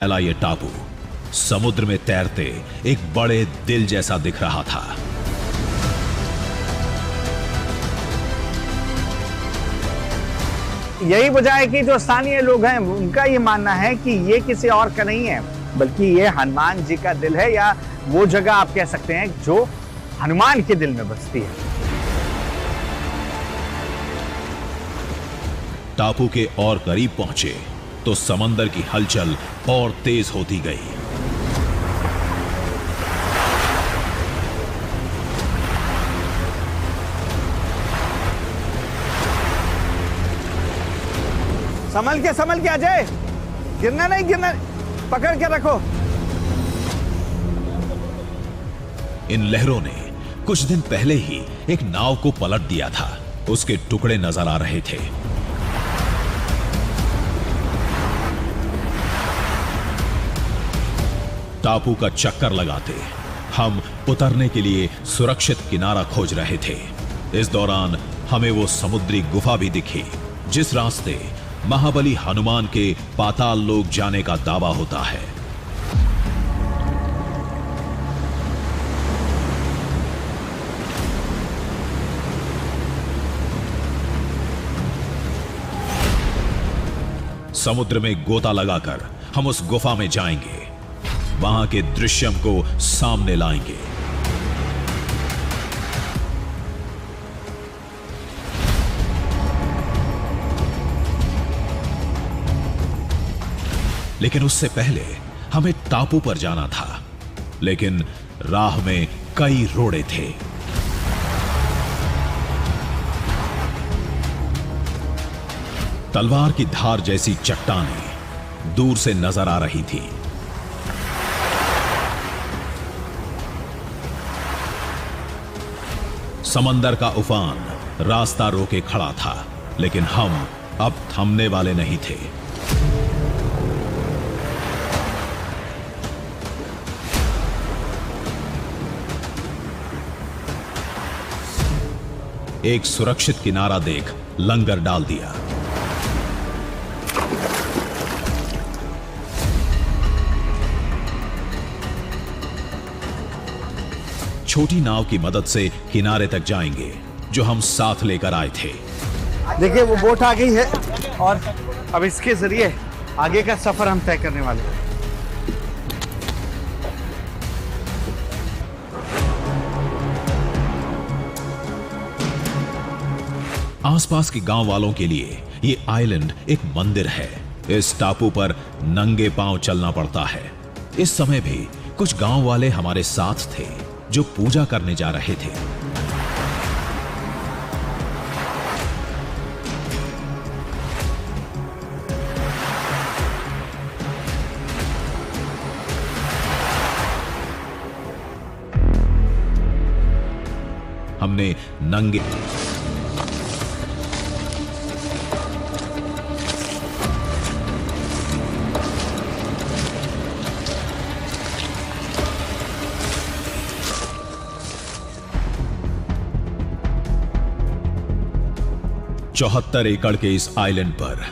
फैला ये टापू समुद्र में तैरते एक बड़े दिल जैसा दिख रहा था। यही वजह है कि जो स्थानीय लोग हैं उनका ये मानना है कि ये किसी और का नहीं है, बल्कि ये हनुमान जी का दिल है, या वो जगह आप कह सकते हैं जो हनुमान के दिल में बसती है। टापू के और करीब पहुंचे तो समंदर की हलचल और तेज होती गई। संभल के अजय, गिरना नहीं, गिरना, पकड़ के रखो। इन लहरों ने कुछ दिन पहले ही एक नाव को पलट दिया था। उसके टुकड़े नजर आ रहे थे। टापू का चक्कर लगाते हम उतरने के लिए सुरक्षित किनारा खोज रहे थे। इस दौरान हमें वो समुद्री गुफा भी दिखी जिस रास्ते महाबली हनुमान के पाताल लोक जाने का दावा होता है। समुद्र में गोता लगाकर हम उस गुफा में जाएंगे, वहां के दृश्यम को सामने लाएंगे। लेकिन उससे पहले हमें टापू पर जाना था, लेकिन राह में कई रोड़े थे। तलवार की धार जैसी चट्टानें दूर से नजर आ रही थी। समंदर का उफान रास्ता रोके खड़ा था, लेकिन हम अब थमने वाले नहीं थे। एक सुरक्षित किनारा देख लंगर डाल दिया। छोटी नाव की मदद से किनारे तक जाएंगे जो हम साथ लेकर आए थे। देखिए वो बोट आ गई है और अब इसके जरिए आगे का सफर हम तय करने वाले हैं। आसपास के गांव वालों के लिए ये आइलैंड एक मंदिर है। इस टापू पर नंगे पांव चलना पड़ता है। इस समय भी कुछ गांव वाले हमारे साथ थे जो पूजा करने जा रहे थे। हमने नंगे चौहत्तर एकड़ के इस आइलैंड पर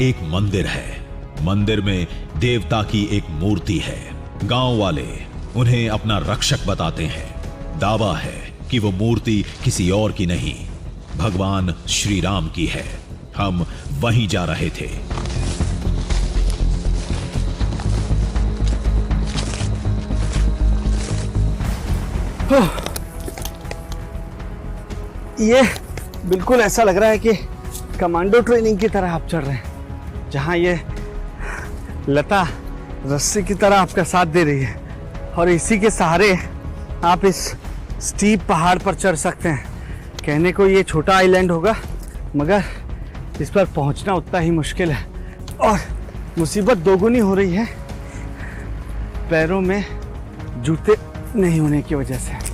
एक मंदिर है। मंदिर में देवता की एक मूर्ति है। गांव वाले उन्हें अपना रक्षक बताते हैं। दावा है कि वो मूर्ति किसी और की नहीं, भगवान श्री राम की है। हम वहीं जा रहे थे। ये बिल्कुल ऐसा लग रहा है कि कमांडो ट्रेनिंग की तरह आप चल रहे हैं, जहां ये लता रस्सी की तरह आपका साथ दे रही है और इसी के सहारे आप इस स्टीप पहाड़ पर चढ़ सकते हैं। कहने को ये छोटा आइलैंड होगा, मगर इस पर पहुंचना उतना ही मुश्किल है और मुसीबत दोगुनी हो रही है पैरों में जूते नहीं होने की वजह से।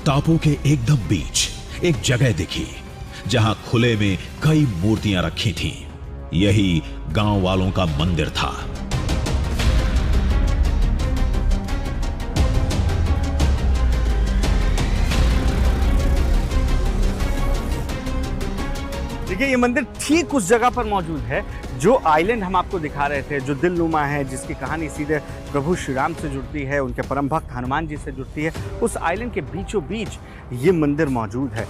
टापू के एकदम बीच एक जगह दिखी जहां खुले में कई मूर्तियां रखी थीं। यही गांव वालों का मंदिर था। देखिए, ये मंदिर ठीक उस जगह पर मौजूद है जो आइलैंड हम आपको दिखा रहे थे, जो दिलनुमा है, जिसकी कहानी सीधे प्रभु श्री राम से जुड़ती है, उनके परम भक्त हनुमान जी से जुड़ती है। उस आइलैंड के बीचों बीच ये मंदिर मौजूद है।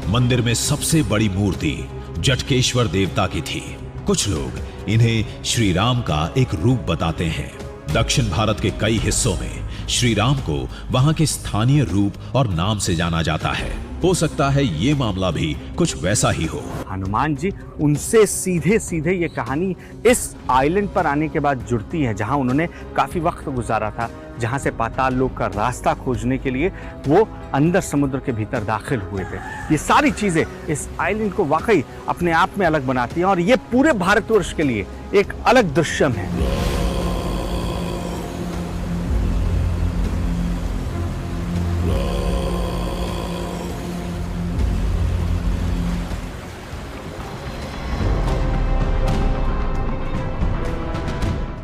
मंदिर में सबसे बड़ी मूर्ति जटकेश्वर देवता की थी। कुछ लोग इन्हें श्री राम का एक रूप बताते हैं। दक्षिण भारत के कई हिस्सों में श्री राम को वहां के स्थानीय रूप और नाम से जाना जाता है। हो सकता है ये मामला भी कुछ वैसा ही हो। हनुमान जी, उनसे सीधे सीधे ये कहानी इस आइलैंड पर आने के बाद जुड़ती है, जहां उन्होंने काफी वक्त गुजारा था, जहां से पाताल लोक का रास्ता खोजने के लिए वो अंदर समुद्र के भीतर दाखिल हुए थे। ये सारी चीजें इस आइलैंड को वाकई अपने आप में अलग बनाती हैं और ये पूरे भारतवर्ष के लिए एक अलग दृश्यम है।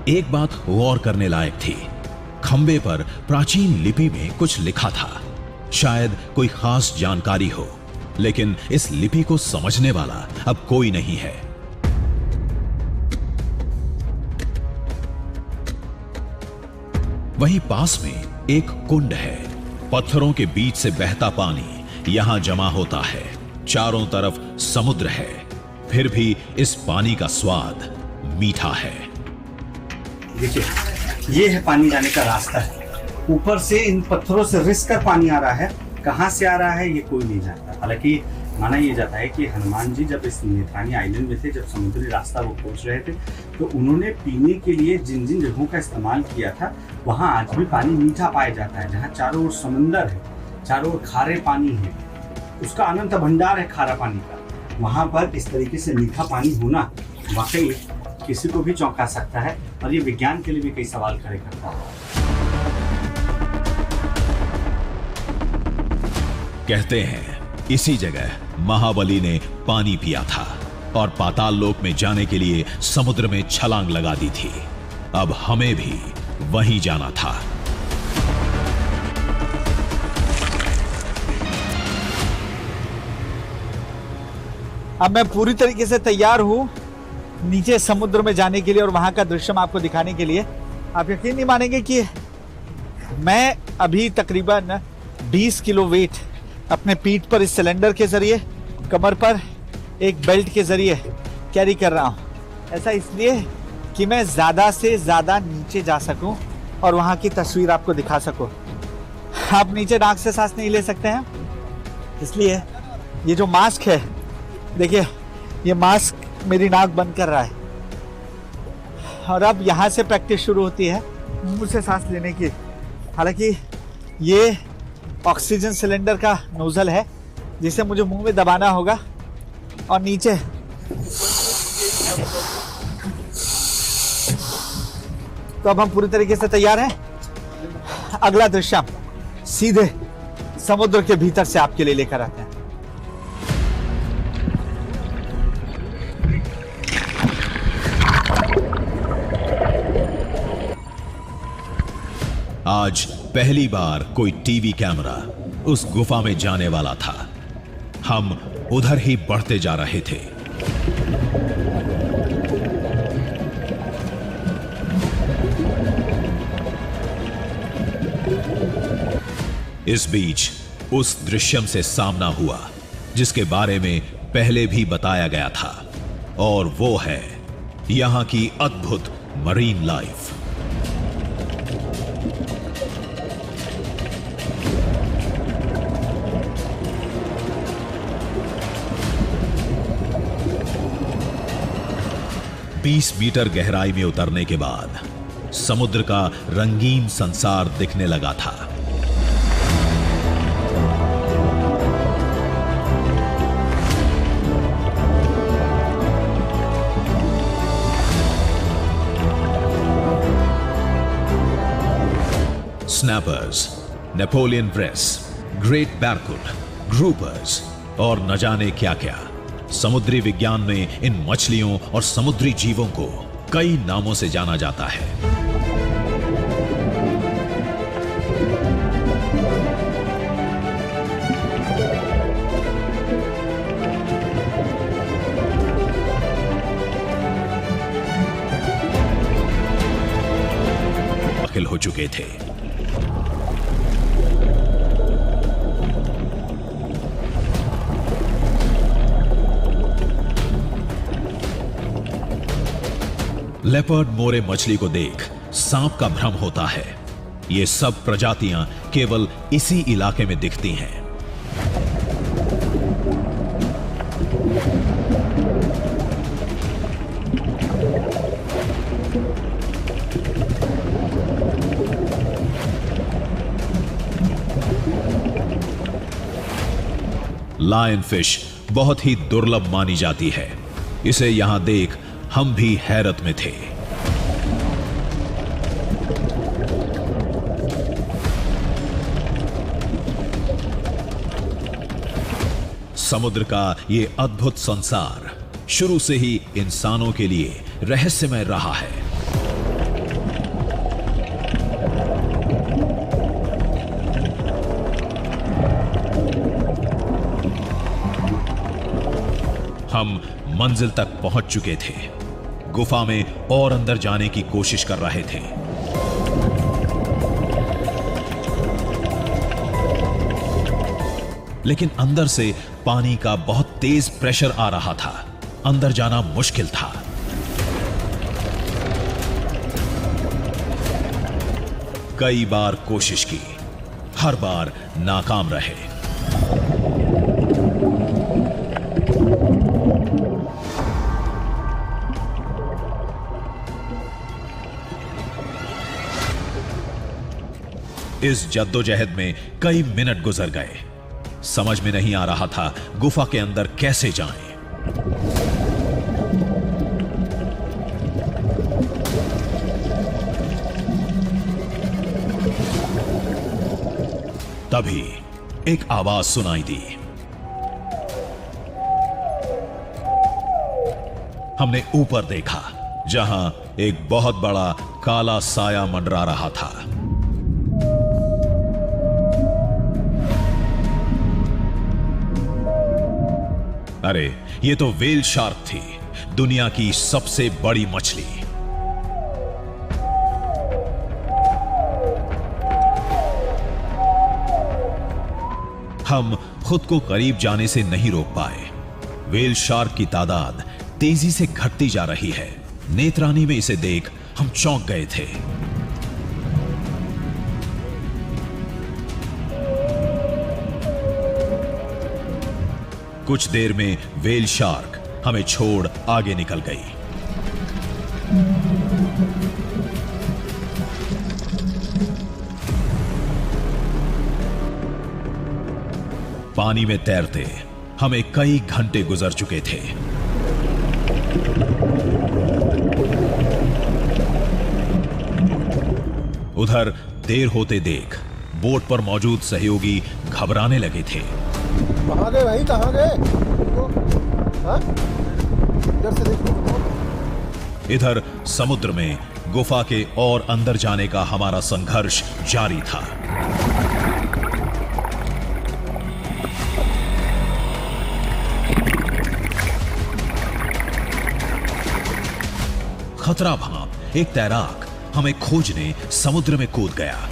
एक बात गौर करने लायक थी। खंबे पर प्राचीन लिपि में कुछ लिखा था, शायद कोई खास जानकारी हो, लेकिन इस लिपि को समझने वाला अब कोई नहीं है। वहीं पास में एक कुंड है। पत्थरों के बीच से बहता पानी यहां जमा होता है। चारों तरफ समुद्र है, फिर भी इस पानी का स्वाद मीठा है। देखिए, ये है पानी जाने का रास्ता। ऊपर से इन पत्थरों से रिस कर पानी आ रहा है। कहाँ से आ रहा है ये कोई नहीं जानता। हालांकि माना यह जाता है कि हनुमान जी जब इस नेत्रानी आइलैंड में थे, जब समुद्री रास्ता वो खोज रहे थे, तो उन्होंने पीने के लिए जिन जिन जगहों का इस्तेमाल किया था, वहाँ आज भी पानी मीठा पाया जाता है। जहाँ चारों ओर समंदर है, चारों ओर खारे पानी है, उसका अनंत भंडार है खारा पानी का। वहाँ पर इस तरीके से मीठा पानी होना वाकई किसी को भी चौंका सकता है और ये विज्ञान के लिए भी कई सवाल खड़े करता है। कहते हैं इसी जगह महाबली ने पानी पिया था और पाताल लोक में जाने के लिए समुद्र में छलांग लगा दी थी। अब हमें भी वहीं जाना था। अब मैं पूरी तरीके से तैयार हूं नीचे समुद्र में जाने के लिए और वहां का दृश्य आपको दिखाने के लिए। आप यकीन नहीं मानेंगे कि मैं अभी तकरीबन 20 किलो वेट अपने पीठ पर इस सिलेंडर के जरिए, कमर पर एक बेल्ट के जरिए कैरी कर रहा हूं। ऐसा इसलिए कि मैं ज़्यादा से ज़्यादा नीचे जा सकूं और वहां की तस्वीर आपको दिखा सकूं। आप नीचे नाक से सांस नहीं ले सकते हैं, इसलिए ये जो मास्क है, देखिए ये मास्क मेरी नाक बंद कर रहा है। और अब यहाँ से प्रैक्टिस शुरू होती है मुंह से सांस लेने की। हालांकि ये ऑक्सीजन सिलेंडर का नोजल है जिसे मुझे मुंह में दबाना होगा और नीचे तो अब हम पूरी तरीके से तैयार हैं। अगला दृश्य सीधे समुद्र के भीतर से आपके लिए लेकर आते हैं। आज पहली बार कोई टीवी कैमरा उस गुफा में जाने वाला था। हम उधर ही बढ़ते जा रहे थे। इस बीच उस दृश्यम से सामना हुआ जिसके बारे में पहले भी बताया गया था, और वो है यहां की अद्भुत मरीन लाइफ। बीस मीटर गहराई में उतरने के बाद समुद्र का रंगीन संसार दिखने लगा था। Snappers, Napoleon wrasse, great barracuda, groupers और न जाने क्या क्या। समुद्री विज्ञान में इन मछलियों और समुद्री जीवों को कई नामों से जाना जाता है। दाखिल हो चुके थे। लेपर्ड मोरे मछली को देख सांप का भ्रम होता है। ये सब प्रजातियां केवल इसी इलाके में दिखती हैं। लायन फिश बहुत ही दुर्लभ मानी जाती है। इसे यहां देख हम भी हैरत में थे। समुद्र का ये अद्भुत संसार शुरू से ही इंसानों के लिए रहस्यमय रहा है। हम मंजिल तक पहुंच चुके थे। गुफा में और अंदर जाने की कोशिश कर रहे थे। लेकिन अंदर से पानी का बहुत तेज प्रेशर आ रहा था। अंदर जाना मुश्किल था। कई बार कोशिश की, हर बार नाकाम रहे। इस जद्दोजहद में कई मिनट गुजर गए। समझ में नहीं आ रहा था गुफा के अंदर कैसे जाएं। तभी एक आवाज सुनाई दी। हमने ऊपर देखा, जहां एक बहुत बड़ा काला साया मंडरा रहा था। अरे, ये तो व्हेल शार्क थी, दुनिया की सबसे बड़ी मछली। हम खुद को करीब जाने से नहीं रोक पाए। व्हेल शार्क की तादाद तेजी से घटती जा रही है। नेत्रानी में इसे देख हम चौंक गए थे। कुछ देर में व्हेल शार्क हमें छोड़ आगे निकल गई। पानी में तैरते हमें कई घंटे गुजर चुके थे। उधर देर होते देख बोट पर मौजूद सहयोगी घबराने लगे थे। कहाँ गए भाई, कहाँ गए? इधर से देखो। इधर समुद्र में गुफा के और अंदर जाने का हमारा संघर्ष जारी था। खतरा भांप एक तैराक हमें खोजने समुद्र में कूद गया।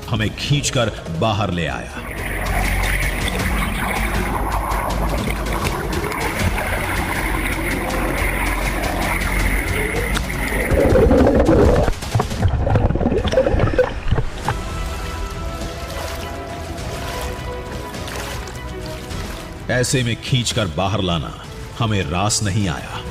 हमें खींचकर बाहर ले आया। ऐसे में खींचकर बाहर लाना हमें रास नहीं आया।